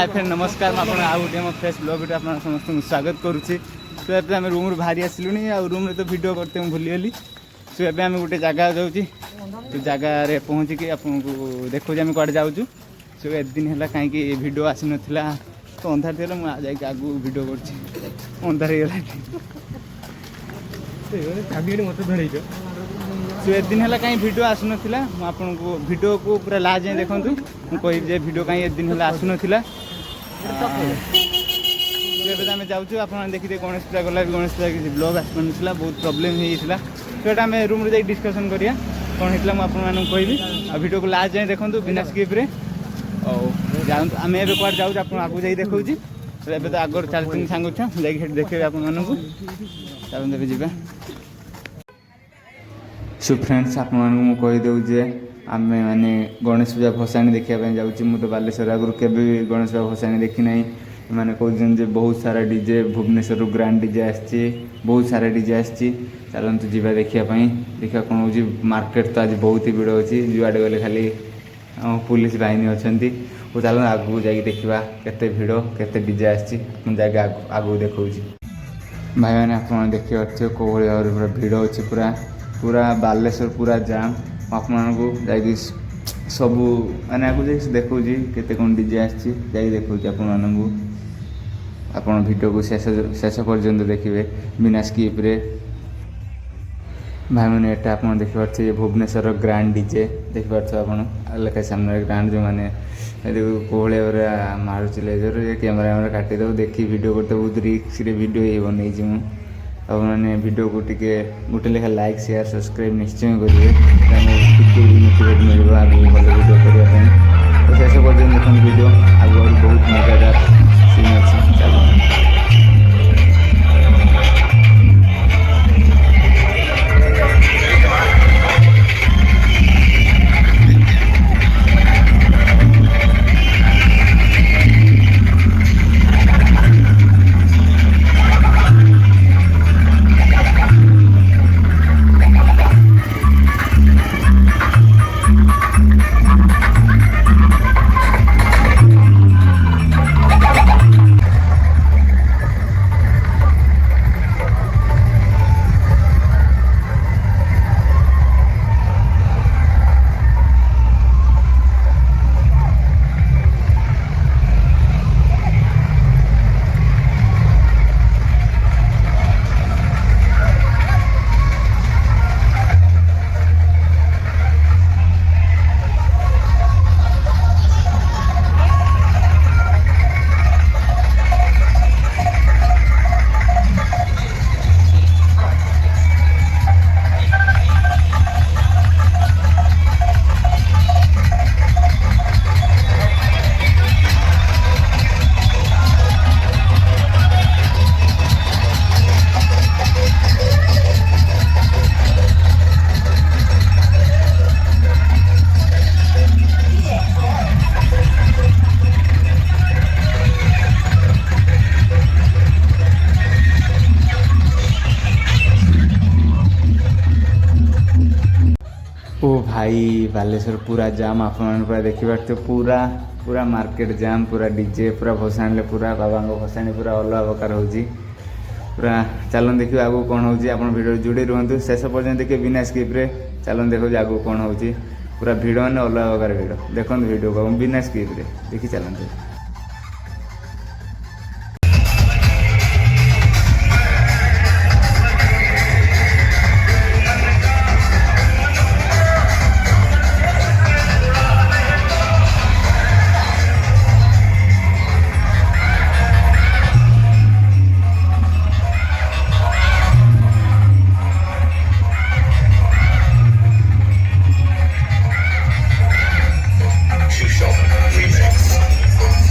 Hi friend नमस्कार मैं आउ गोटे मो फ्रेश ब्लॉग आप समस्त स्वागत करुच्ची। सो ए आम रूम बाहरी आसलुनी आ रूम तो वीडियो करते भूलीगली। सो ए आम गोटे जगह जाऊँगी तो जगार पहुँचिकी आपको देखो आम कड़े जाऊँ। सो ए दिन है कहीं वीडियो आसी नाला तो अंधार थी मुझे आगू वीडियो कर अंधार हो मत धर। सो ए दिन है कहीं वीडियो आसू नाला आपको वीडियो को पूरा लास्ट जाए देखूँ मुझे वीडियो कहीं ए दिन है आसू नाला। आम जाऊँ आप देखिए गणेश पूजा गला गणेश पूजा किसी ब्लॉग आसपारा बहुत प्रोब्लेम होता तो ये आम रूम जाए डिस्कसन करिया कौन होता मुझे कहबी आ वीडियो को लास्ट जाए देखूँ बिना स्किप्रे और जाऊँ आम ए कौन जाऊँ आप आगे जाए देखा तो ये तो आगर चलती सांग छुआ जाकि देखे आप चलते जी। सो फ्रेंड्स आपको कहीदे आम मैंने गणेश पूजा भसाणी देखापी जाऊँगी। मुझे बालेश्वर आगुरी केवे गणेश पूजा भसाणी देखी ना मैंने कहते बहुत सारा डीजे भुवनेश्वर ग्रांड डीजे आसी बहुत सारा डीजे आसी चलते जीवा देखापी देखा कौन हो मार्केट तो आज बहुत ही भिड़ अच्छी जुआड़े गले खाली पुलिस बाहिनी अच्छा चलो आगू जा देखा केते भिड़ केते डीजे आसी जाके आगू देखा भाई मैंने आप देखिए अच्छे कौ भाव पूरा भिड़ अच्छे पूरा पूरा बालेश्वर पूरा जाम आपको जाकि सबू मैंने आपको देखा केते कौन डीजे आसी देखा आप वीडियो को शेष पर्यंत देखिए बिना स्किप्रे भाई मैंने ये आप देखिए भुवनेश्वर ग्रांड डीजे देखिए आप लेखा सामने ग्रांड जो मैंने कोहलिया पूरा मारुच लेजर कैमेरा काटिदेव देखी वीडियो करते बहुत रिक्स वीडियो ये बन मैंने वीडियो को टिके गोटे लेखा लाइक शेयर सब्सक्राइब निश्चय करेंगे मोटिवेट मिल आगे भल वीडियो करने तो शेष पर्यटन देखते वीडियो आगे बहुत मजादार सीन अच्छे चलो। ओ भाई बालेश्वर पूरा जाम आप पूरा देखिए तो पूरा पूरा मार्केट जाम पूरा डीजे पूरा भसाणी पूरा बाबा भसाणी पूरा अलग प्रकार हो पूरा चलो देखिए आगू कौन हो वीडियो जोड़ी रुहतु शेष पर्यटन देखिए बिना स्किप्रे चलो देखो आगू कौन हो पूरा भिड़ मैंने अलग प्रकार भिड़ देखो वीडियो को बिना स्किप्रे देखी चलते। Remix.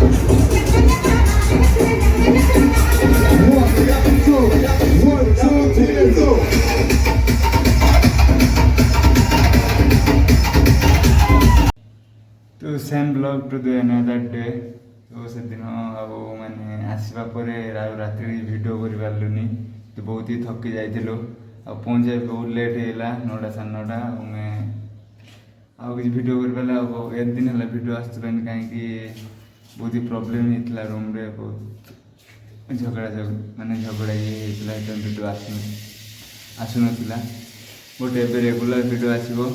तो same blog to the another day. तो से दिन अब माने आसवा परे राति वीडियो कर पार्लुनी तो बहुत ही थकी जाइलु आ पहुँचे बहुत लेट होगा 9टा 9:30 मैं आउ किसी वीडियो कर पाला अब एक दिन है वीडियो आसपानी कहीं बहुत ही प्रोब्लेम होता रूम रे बहुत झगड़ा माने झगड़ा ये वीडियो आसुन बट ए रेगुलर वीडियो आसो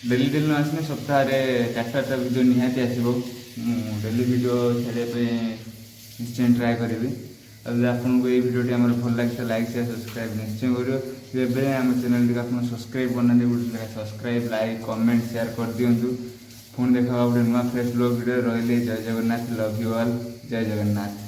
डेली डेली आसने सप्ताह 4टा वीडियो निहाती आसो डेली वीडियो छाड़ापी निश्चय ट्राए करी। अब आपको ये वीडियो आम भल लगे लाइक शेयर सब्सक्राइब निश्चय करें आम चैनल टी आप सब्सक्राइब करना गोटे सब्सक्राइब लाइक कमेंट शेयर कर दिंतु। पुणी देखा गोटे नुआ फ्रेश ब्लॉग वीडियो रही। जय जगन्नाथ, लव यू ऑल, जय जगन्नाथ।